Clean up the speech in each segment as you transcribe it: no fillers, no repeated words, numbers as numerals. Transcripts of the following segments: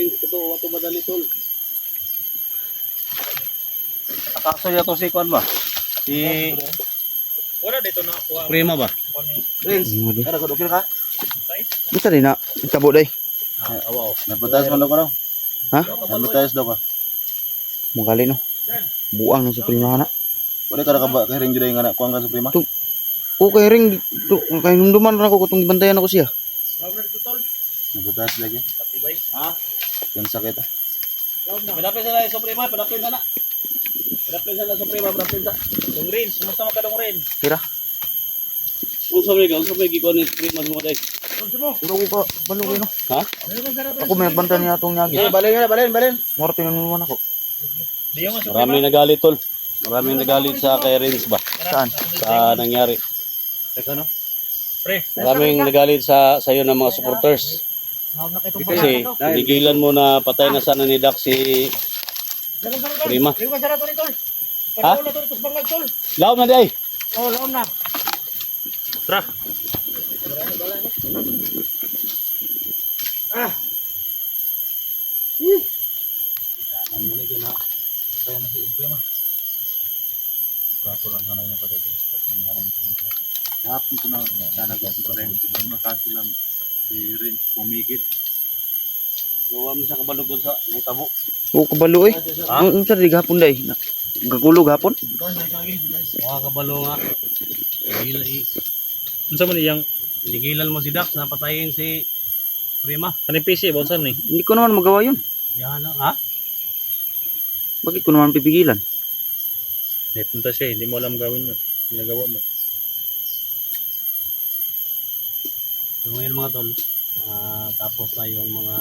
Prince ito, wato madali tol. Akaso niya to si Kwan ba? Si Wala dito na ako. Prima ba? Prince, kada ko okay ka? Bisa din na. Tabo day. Awaw. Napatayas mo daw ko daw. Ha? Napatayas daw ka. Mungkali no. Buang ng Suprema na. Wala ka ba kahiring juday nga na kuang ka Suprema? Okay ring to kay nunduman ra ko kutong gibantayan ako siya. Napatayas lagi. Ha? Yung sakit ah. Padapin sa na Suprema, padapin sa na. Padapin sa na Suprema, padapin sa. Dong rin, sumusta ka dong rin. Kira. Unsa may gikon ni Suprema mo day? Uro ko ka balo no. Ha? Ako may bantayan niya atong nyagi. Balin. Moro tinunuan ako. Di yung sa Maraming nagalit tol. Maraming nagalit sa kay Renz ba? Saan? Sa nangyari. Teka no. pre. Maraming nagalit sa iyo ng mga supporters. Kasi tinigilan mo na patay na sana ni Dak si Prima. Ha? Laom na day. Oh, laom na. Tra. Hapon ko na sana ko si Prince. Kaso lang si Renz pumigil. Gawa mo sa kabalog doon sa may tabo. O kabalo eh. Unsa di gapon day? Gagulog hapon? Mga kabalo nga. Unsa man iyang Tinigilan mo si Dak na patayin si Prima. kaning PC bonsan ni. Hindi ko naman magawa yun. Yan lang ha? Bakit ko naman pipigilan? Punta siya, hindi mo alam gawin mo. Ginagawa mo. So ngayon mga tol, tapos na yung mga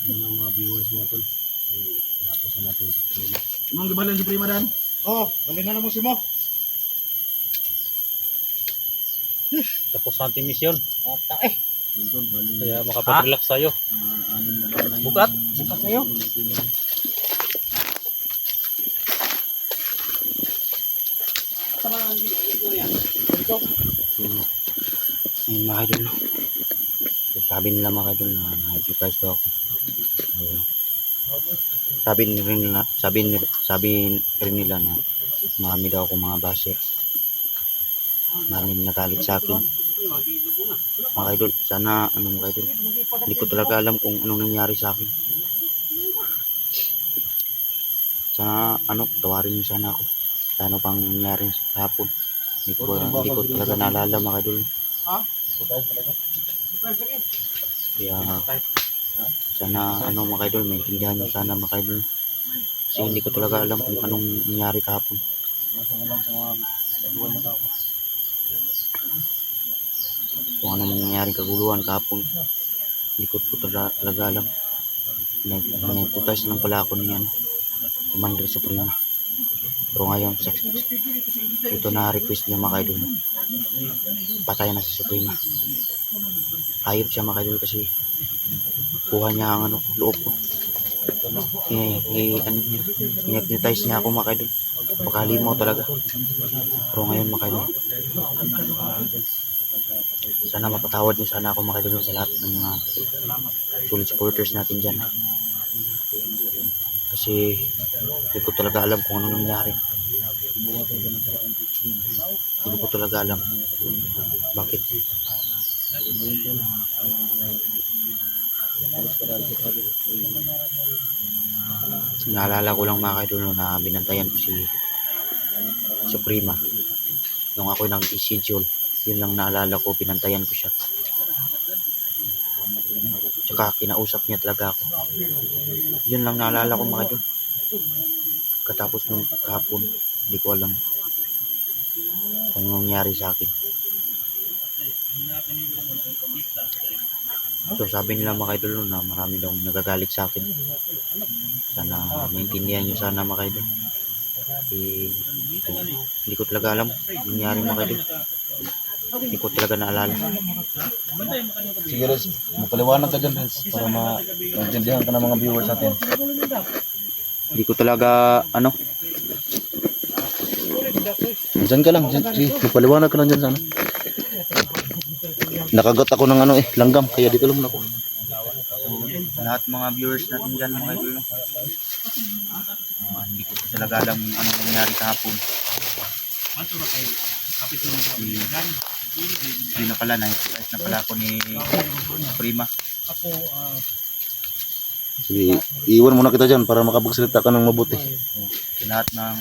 ano na mga viewers mga tol. Tapos na natin. Imong gibalan si Prima dan? Oh, galing na mo si mo. Tapos sa ating misyon. Tol, bali. Kaya makapag-relax tayo. Anim na ba lang. Bukat kayo. So, yun mga idol. So, sabi nila mga idol na na-hypnotize daw ako. So, sabi rin nila na marami daw akong mga basher. Maraming nagalit sa akin. Mga idol, sana mga idol, hindi ko talaga alam kung anong nangyari sa akin. Sana tawarin niyo sana ako. Sana pang nangyari sa hapon. Hindi ko talaga naalala mga idol. Kaya sana mga idol, maintindihan niyo sana mga idol. Kasi hindi ko talaga alam kung anong nangyari kahapon. Kung anong nangyari kaguluhan kahapon. Hindi ko talaga alam. Nagputas lang pala ako niyan. Commander Suprema. Pero ngayon, ito na request niya mga idol. Patayan na si Suprema. Hayop siya mga idol kasi kuha niya ang loob ko. Hypnotize niya ako mga idol. Makalimaw talaga. Pero ngayon mga idol, sana mapatawad niyo sana ako mga idol sa lahat ng mga solid supporters natin dyan. Kasi hindi ko talaga alam kung ano nangyari. Hindi ko talaga alam bakit. Naalala ko lang mga idol na binantayan ko si Suprema nung ako nag-schedule. Yun lang naalala ko, binantayan ko siya. Tsaka kinausap niya talaga ako. Yun lang naalala ko mga idol. Katapos nung kahapon, hindi ko alam kung nangyari sa akin. So sabi nila mga idol na marami daw nagagalit sa akin. Sana maintindihan nyo sana mga idol. Hindi ko talaga alam nangyari mga idol. Hindi ko talaga naalala. Sige Renz, magpaliwanag ka dyan Renz para maintindihan ka ng mga viewers natin. Hindi ko talaga Diyan ka lang, sige, magpaliwanag ka lang dyan sana. Nakagat ako ng ano langgam, kaya dito lang ako. So, lahat mga viewers natin dyan, mga idol, no? Hindi ko pa talaga alam anong nangyari kahapon. Hindi na pala, na-surprise na pala ako ni Prima. Sige, iwan muna kita dyan para makapagsalita ka ng mabuti. So, lahat ng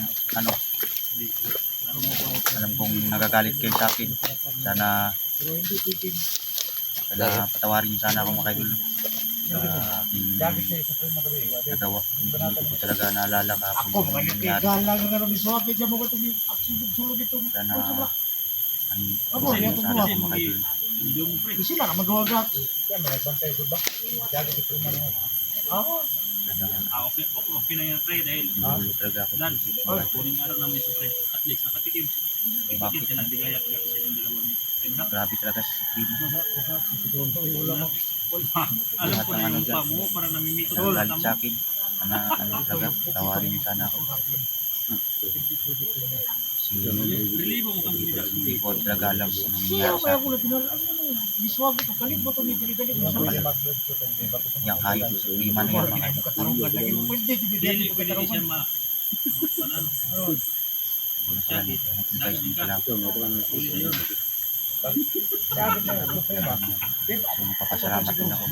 alam kong nagagalit kayo sa akin. Sana patawarin niyo sana akong mga idol, no? Sa aking nagawa. Hindi ko po talaga naalala kahapon kung ano nangyari. Sana patawarin niyo sana akong mga idol. Okay na yan, pre, dahil Hindi talaga ako Dan, isip mga idol. kuning araw namin sa pre. At least nakatikim. Bakit? Siya nagligaya kaya kasi yung dalawa ni Prima. Grabe talaga sa Prima. Alam Lahat ko ng na ano yung dyan. pa mo para namimito Nagagalit sa akin. Ano talaga, patawarin niyo sana ako. Relibo mo kami nila. Hindi ko talaga alam kung anong nangyari sa akin. Yung hayop sa Prima na yan, mga idol. Dili ko din siya panano. Ano pala, nakikita din pala ako. So, magpapasalamat din ako.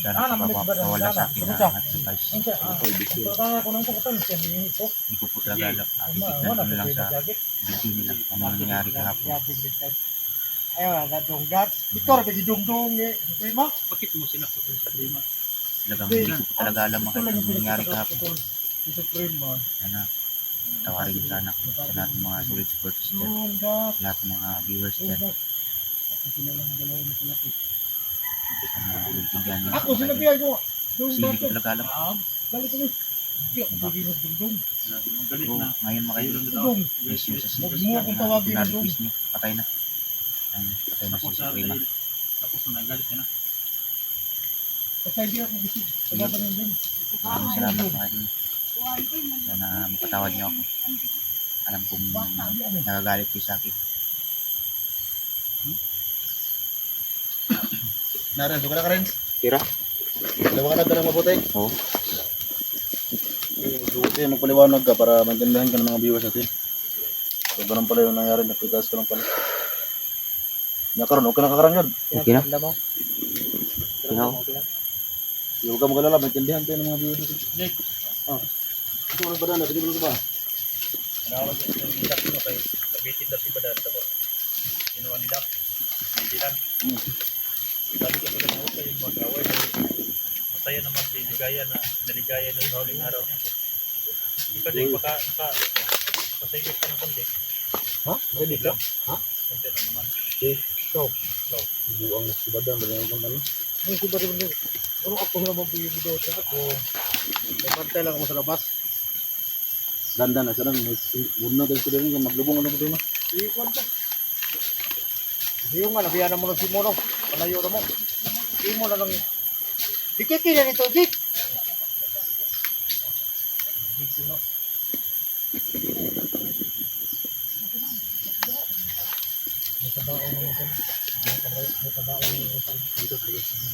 Sana mapapawala sa akin na advice. Hindi ko po talaga alam. Titignan ko na lang sa video nila kung ano nangyari kahapon. Bakit mo sinaksak sa Prima? Talagang hindi ko po talaga alam mga kung ano nangyari kahapon. Sana tawarin niyo sana ako sa lahat ng mga solid supporters dyan. Sa lahat ng mga viewers dyan. Sana magbigyan niyo ako. Kasi hindi ko talaga alam. Ang galit Bro, na. ngayon mga idol, wish nyo sa Huwag mo akong tawagin ng wish nyo, patay na. Ayun, patay na si Tapos Suprema. tapos na nagalit ka na. Maraming salamat mga idol. Sana mapatawad niyo ako. Alam kong nagagalit kayo sa akin. Naren, suka na ka rin. Tira? Dalawa ka na ng mabuti. Oo. Okay, magpaliwanag ka para maintindihan ka ng mga viewers natin. So, ganun pala yung nangyari, nagpitas ka lang pala. Nakaroon, okay na kakaroon yun. Okay na? Okay na ako. Huwag ka magalala, maintindihan tayo ng mga viewers natin. Nick. Ito oras ba na? Pwede mo na ba? Nawag yung Dak no kay nabitin na si Badan tapos ginawa ni Dak. Hindi lang. Sabi ko sila na yung mag-away. Masaya naman si Ligaya na naligaya ng huling araw niya. Ikaw din nakasayos ka ng konti. Ha? Ready ka? Ha? Konti lang naman. Buang na si Badan, balik ko naman. Ay, si Barry Bandol. Ano ako naman po yung video niya ako. Namantay lang ako sa labas. Dandan na siya lang. Muna tayo sila rin, maglubong ano ko tayo. Hindi ko anta. Hindi yung nga, nabiyanan mo ng si Mono. Palayo na mo. Hindi mo na lang. Dikit kaya nito, Dik.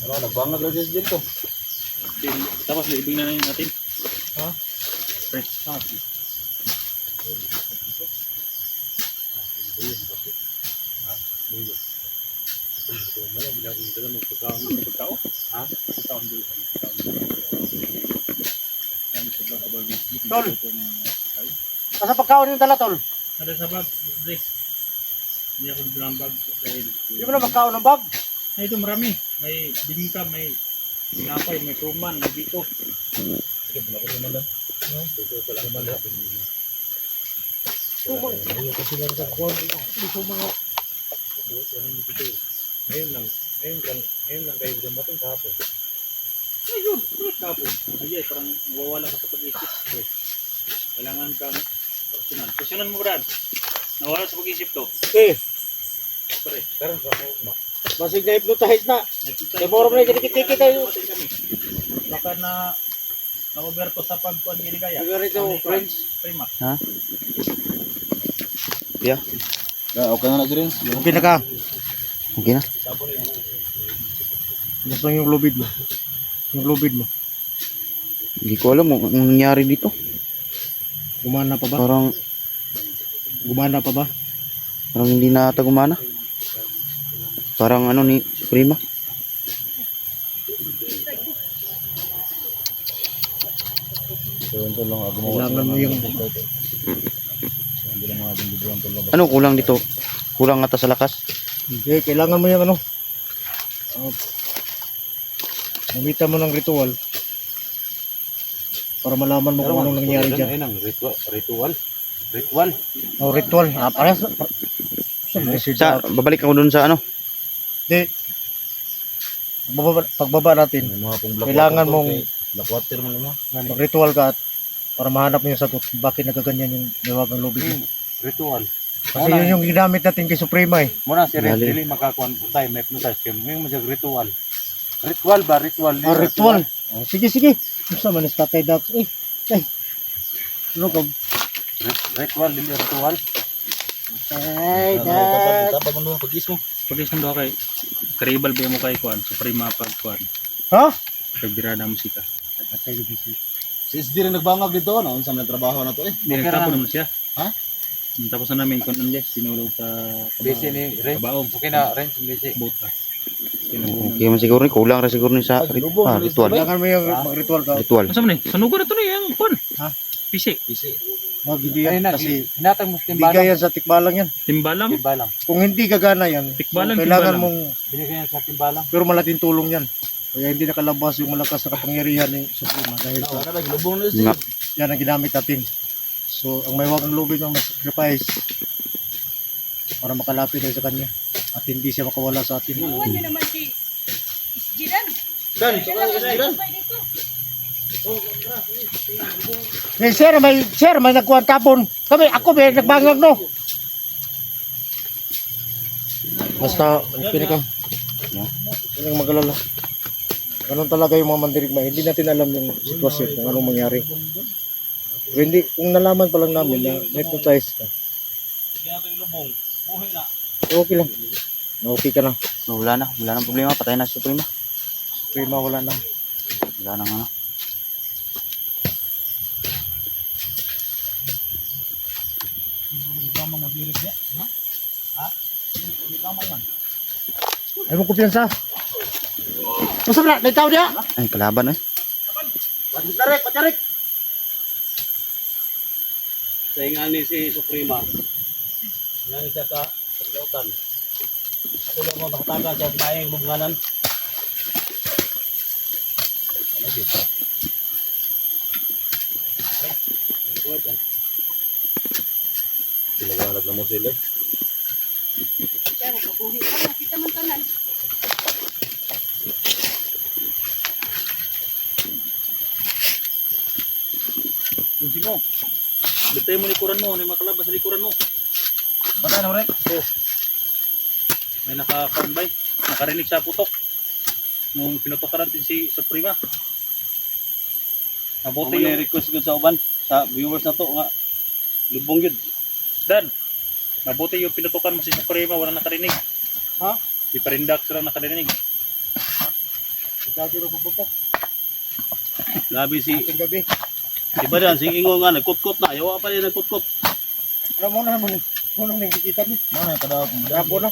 Wala, nagbangag lang siya dito. Tapos ibig na natin. Ha? Pre. Tol. Asa pagkaon yung dala, Tol? Ada sa bag, Dre. Hindi ako bilang bag dahil Hindi mo na magkaon ng bag. ay ito marami. May bingka, may pinapay, may kruman, may dito. Ayaw kasi lang sa kuwan. Hindi ko mga... Ngayon lang kayo dumating kahapon. Ayun, kahapon. Ay, parang nawawala ka sa pag-isip. Pre. Kailangan kang personal. Personal mo, Brad. Nawala sa pag-isip to. Eh, Pre. masig na hypnotize na. Kaya moro na, dikit-dikit tayo. Baka na-over to sa pagkuhan ni Ligaya. Siguro ito, friends. Prima. Yeah. Okay na na si Renz. Okay na ka. Okay na. Gusto lang yung lubid mo. Yung lubid mo. Hindi ko alam kung anong nangyari dito. Gumana pa ba? Parang Gumana pa ba? hindi na ata gumana. Parang ano ni Suprema. So yun to lang. Kailangan mo yung Hindi lang mga ating bibuhan to lang. Ano kulang dito? Kulang ata sa lakas. hindi, kailangan mo yung ano. Namita mo ng ritual para malaman mo kung anong nangyari dyan. Ayun ang ritual. Ritual. Oh, ritual. Parehas na. Sa babalik ako dun sa ano. Hindi. Pagbaba natin, May mga pong black kailangan water to, mong kay black water man mo. mag-ritual ka at para mahanap mo yung sagot bakit nagaganyan yung niwagang lubid mo. Ritual. Kasi yun yung ginamit natin kay Suprema eh. Muna si Red, Dali. dili makakuan utay, may hypnotize kayo. May mag ritual. Ritual ba? Ritual. Ritual. Oh, sige, sige. Gusto man is Tatay Dax. Ano ka? Ritual, dili ritual. Tatay Dax. Tapos mo pag-is mo. Pag isang doha kay karibal ba mo kay kuan, Suprema pag kuan. Ha? Pagbirada musika. Si SG rin nagbangag dito. Ano? Unsa man trabaho na to eh. Dinagtapon naman siya. Ha? Tapos na namin kung ano sinulog sa Busy ni Ren. kabaong. Okay na, Ren, busy. Boat pa. Okay man siguro ni. Kulang ra siguro ni sa ritual. Kailangan mo yung mag-ritual ka. Ritual. Asa man eh? Sanugan na to na yung kuan. Ha? Pisi. Wag hindi yan. Kasi hinatag mo sa bigay timbalang. yan sa tikbalang yan. Timbalang. Timbalang. Kung hindi gagana yan, Tikbalang, kailangan timbalang. mong, Binigay yan sa timbalang. pero malaking tulong yan. Kaya hindi nakalabas yung malakas na kapangyarihan ni Suprema dahil sa Wala na lubong na Nga. yan ang ginamit natin. So, ang may wagang lubid ng sacrifice para makalapit tayo sa kanya at hindi siya makawala sa atin. Ano naman si Isjidan? Dan, saka SG dan. Hey, sir, may nagkuhan tapon. Ako may nagbangag, no? Basta, pinakang. Pinakang magalala. Ganun talaga yung mga mandirigma. Hindi natin alam yung sitwasyon kung anong mangyari. Pero hindi, kung nalaman pa lang namin na hypnotize ka. Okay lang. Okay ka na. Wala na. Wala nang problema. Patay na si Suprema. Prima, wala na. Wala nang ano. Ay mo kumpiyansa. Masa na, naitaw niya? Ay, kalaban eh. Patarik. Sa ingani si Suprema. Nang isa ka lautan. Ako lang mo nakataga sa maayong lubnganan. Pinagalag na mo sila. Pero kabuhi ka, nakita man tanan. Kunsi mo. Bitay mo likuran mo, ni makalabas sa likuran mo. Patay na rin. May nakakambay, nakarinig sa putok. Nung pinutokan natin si Suprema. Mabuti yung request ko sa uban, sa viewers na to nga lubong yun. Dan, mabuti yung pinutokan mo si Suprema, walang nakarinig. Ha? Si Parindak sila nakarinig. Ikaw sino puputok? Labi si Ating gabi. Diba dan, si Ingo nga nagkutkot na, yawa pa rin nagkutkot. Alam mo na naman, unang nagkikita niyo. Mana kada ako mo. Grapo na.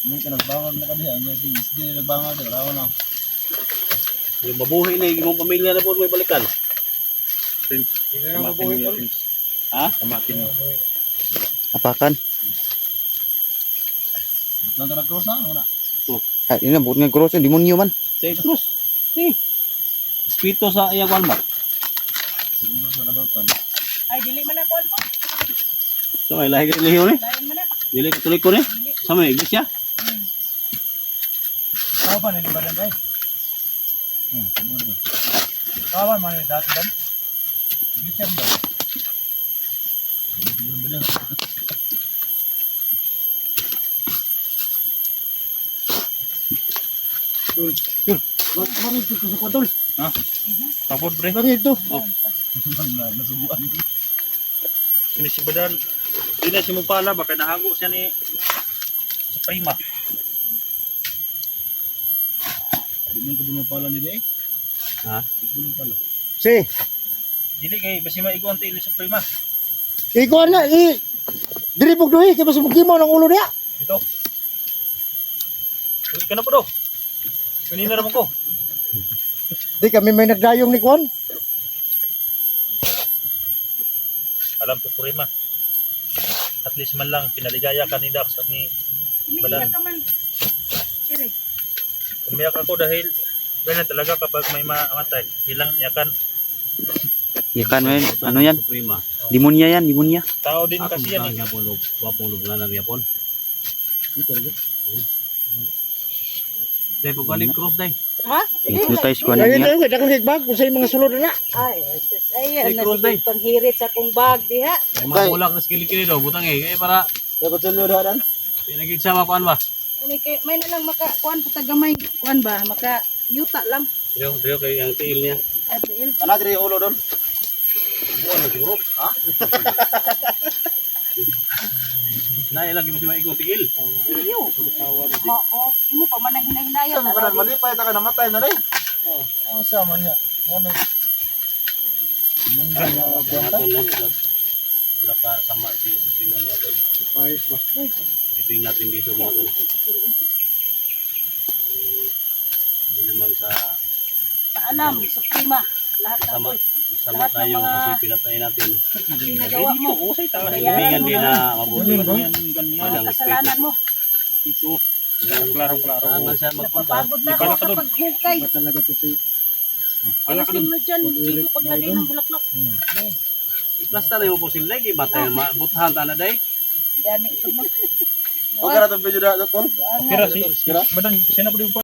Yung ka nagbangag na kaniya. Yung si SG nagbangag. Rawa na. Yung mabuhay na yung imong pamilya na po may balikan. Hindi na Kamatin mabuhay niyo. ulit. Ha? Kamatin niyo. Apakan. Lang ka nagkrosa. Ano na? Ay, yun na. Buot nga grosso. Demonyo man. Say trus. Espito sa iyang walma. Siguro sa kadautan. Ay, dili man ako alpo. So may lahi ka lihiw ni. Lain man na. Dili ka tuloy ko ni. Sa may iglesia. Kawan ni badan ay. Kawan man ni dati dan. Bisa mo. Wag mo ito sa kwadol. Tapos pre. Lagi ito. Nasubuan. Sinisibadan. Di na siya mupala, baka nahago siya ni Suprema. Hindi mo kabunong nila eh. Ha? Hindi mo pala. Si, Dili kay basi maiguan ti Suprema. ikaw na, diripog doon kaya basta magkimaw ng ulo niya. Dito. Uy ka na po do. Kanina naman ko. Di kami may nagdayong ni Kwan. Alam ko Suprema. At least man lang pinaligaya ka ni Dax at ni Umiiyak ka man. Ere. umiyak ako dahil ganyan talaga kapag may mamatay. Bilang iyakan. Yakan men, ano yan? Suprema. Demonya yan, demonya. Tao din kasi yan eh. Yapon, wapong lubngan ng yapon. Dahil pagkaling cross dahil. Ha? Hypnotize ko Ayun niya. na, dakang higbag kung sa'yo mga sulod na. Ay, sis, ayan. Ay, cross day. Panghirit sa kong bag, diha. May mga bulak na skili-kili daw, butang eh. Kaya para Kaya ko tuloy dahan. pinagigsama ko ba? Ano kay may na lang maka kuan puta gamay kuan ba maka yuta lang. Diyo kay ang tiil niya. At il Anak diri ulo doon. Ano siguro? Ha? Nay lagi mo si maigong tiil. iyo. Mo imo pa man hinay-hinayan. Sa mga malipay ta ka namatay na rin. Oo, sama niya. Ano? Aton lang sila ka sama si Suprema mga tol. Ayos ba? Ibig natin dito mga tol. Hindi naman sa Paalam, Suprema. Lahat ng sama koy. sama Lahat ng tayo mga- kasi pinatay natin. Ginagawa mo. Usay ta. Ibingan din na mabuti. Mga kasalanan mo. Ito. Klaro-klaro. Saan man siya magpunta? Napapagod na ako sa paghukay. Ba talaga to si... Alasin mo dyan, dito paglagay ng bulaklak. Basta na yung po sila, ibatay, butahan ta na day. Dami ito mo. Okay na itong video na, Tol. Kira si Badan, siya na po